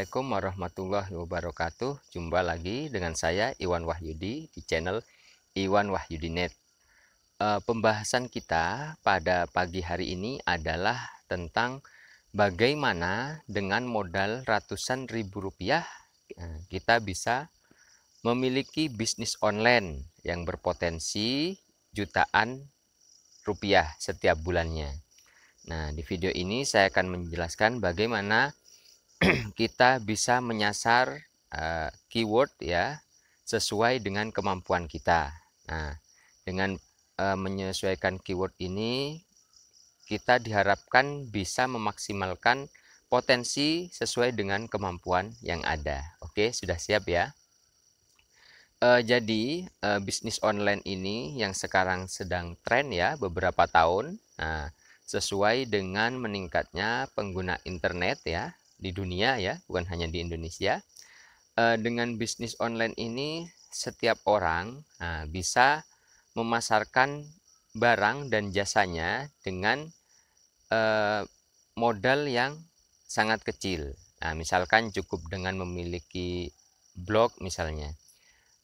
Assalamualaikum warahmatullahi wabarakatuh. Jumpa lagi dengan saya Iwan Wahyudi di channel Iwan Wahyudi.net. Pembahasan kita pada pagi hari ini adalah tentang bagaimana dengan modal ratusan ribu rupiah kita bisa memiliki bisnis online yang berpotensi jutaan rupiah setiap bulannya. Nah, di video ini saya akan menjelaskan bagaimana kita bisa menyasar keyword ya sesuai dengan kemampuan kita. Nah, dengan menyesuaikan keyword ini kita diharapkan bisa memaksimalkan potensi sesuai dengan kemampuan yang ada. Oke, sudah siap ya? Jadi bisnis online ini yang sekarang sedang tren ya beberapa tahun. Nah, sesuai dengan meningkatnya pengguna internet ya di dunia ya, bukan hanya di Indonesia. Dengan bisnis online ini setiap orang bisa memasarkan barang dan jasanya dengan modal yang sangat kecil. Nah, misalkan cukup dengan memiliki blog misalnya.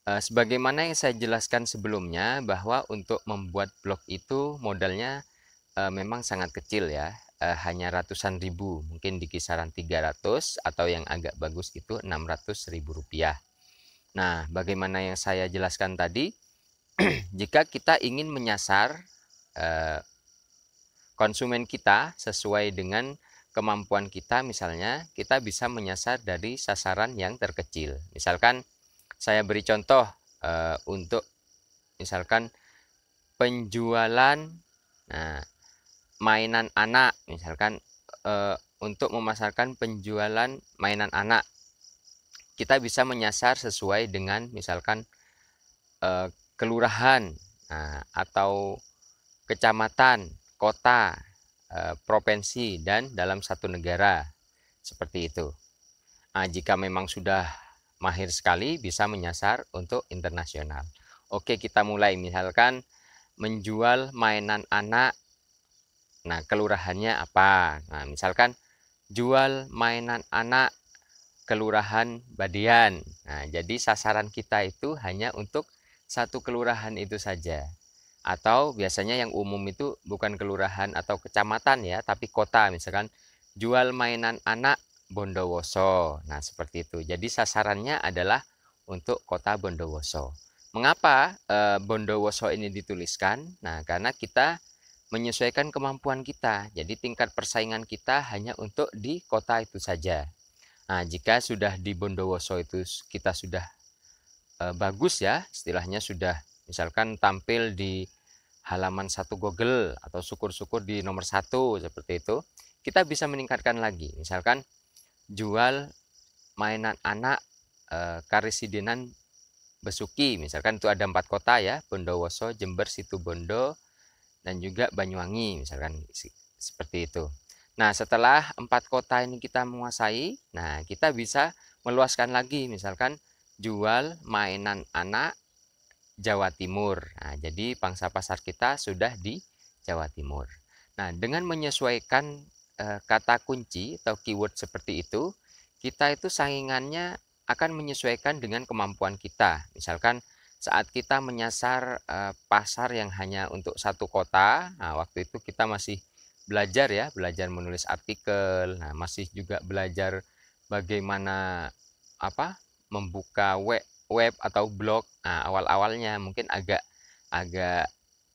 Sebagaimana yang saya jelaskan sebelumnya bahwa untuk membuat blog itu modalnya memang sangat kecil ya, hanya ratusan ribu, mungkin di kisaran 300 atau yang agak bagus itu 600.000 rupiah. Nah, bagaimana yang saya jelaskan tadi, jika kita ingin menyasar konsumen kita sesuai dengan kemampuan kita, misalnya kita bisa menyasar dari sasaran yang terkecil. Misalkan saya beri contoh untuk misalkan penjualan mainan anak, misalkan untuk memasarkan penjualan mainan anak, kita bisa menyasar sesuai dengan misalkan kelurahan atau kecamatan, kota, provinsi, dan dalam satu negara, seperti itu. Nah, jika memang sudah mahir sekali bisa menyasar untuk internasional. Oke, kita mulai misalkan menjual mainan anak. Nah, kelurahannya apa? Nah, misalkan jual mainan anak kelurahan Badian. Nah, jadi sasaran kita itu hanya untuk satu kelurahan itu saja. Atau biasanya yang umum itu bukan kelurahan atau kecamatan ya, tapi kota. Misalkan jual mainan anak Bondowoso. Nah, seperti itu. Jadi sasarannya adalah untuk kota Bondowoso. Mengapa Bondowoso ini dituliskan? Nah, karena kita menyesuaikan kemampuan kita. Jadi tingkat persaingan kita hanya untuk di kota itu saja. Nah, jika sudah di Bondowoso itu kita sudah bagus ya, istilahnya sudah misalkan tampil di halaman 1 Google atau syukur-syukur di nomor 1 seperti itu, kita bisa meningkatkan lagi. Misalkan jual mainan anak Karisidenan Besuki, misalkan itu ada 4 kota ya, Bondowoso, Jember, Situbondo, dan juga Banyuwangi, misalkan seperti itu. Nah, setelah 4 kota ini kita menguasai, nah kita bisa meluaskan lagi, misalkan jual mainan anak Jawa Timur. Nah, jadi pangsa pasar kita sudah di Jawa Timur. Nah, dengan menyesuaikan kata kunci atau keyword seperti itu, kita itu saingannya akan menyesuaikan dengan kemampuan kita. Misalkan saat kita menyasar pasar yang hanya untuk satu kota, nah waktu itu kita masih belajar ya, belajar menulis artikel, nah masih juga belajar bagaimana membuka web atau blog. Nah, awal-awalnya mungkin agak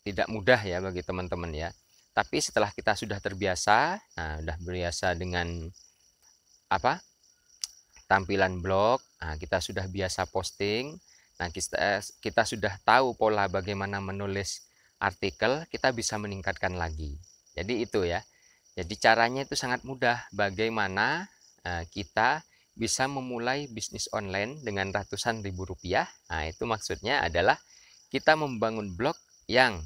tidak mudah ya bagi teman-teman ya. Tapi setelah kita sudah terbiasa, nah sudah biasa dengan tampilan blog, nah kita sudah biasa posting, nah kita sudah tahu pola bagaimana menulis artikel, kita bisa meningkatkan lagi. Jadi itu ya. Jadi caranya itu sangat mudah. Bagaimana kita bisa memulai bisnis online dengan ratusan ribu rupiah. Nah, itu maksudnya adalah kita membangun blog yang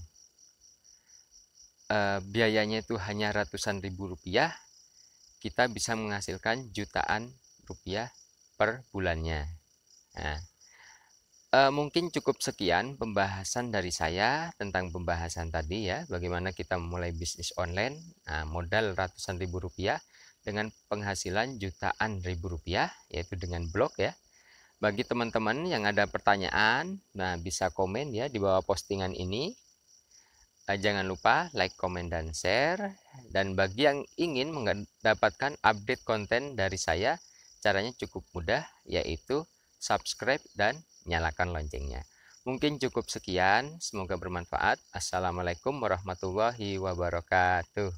biayanya itu hanya ratusan ribu rupiah, kita bisa menghasilkan jutaan rupiah per bulannya. Nah, mungkin cukup sekian pembahasan dari saya tentang pembahasan tadi ya, bagaimana kita memulai bisnis online, modal ratusan ribu rupiah. dengan penghasilan jutaan ribu rupiah, yaitu dengan blog ya. Bagi teman-teman yang ada pertanyaan, nah bisa komen ya di bawah postingan ini. Jangan lupa like, komen, dan share. Dan bagi yang ingin mendapatkan update konten dari saya, caranya cukup mudah, yaitu subscribe dan nyalakan loncengnya. Mungkin cukup sekian, semoga bermanfaat. Assalamualaikum warahmatullahi wabarakatuh.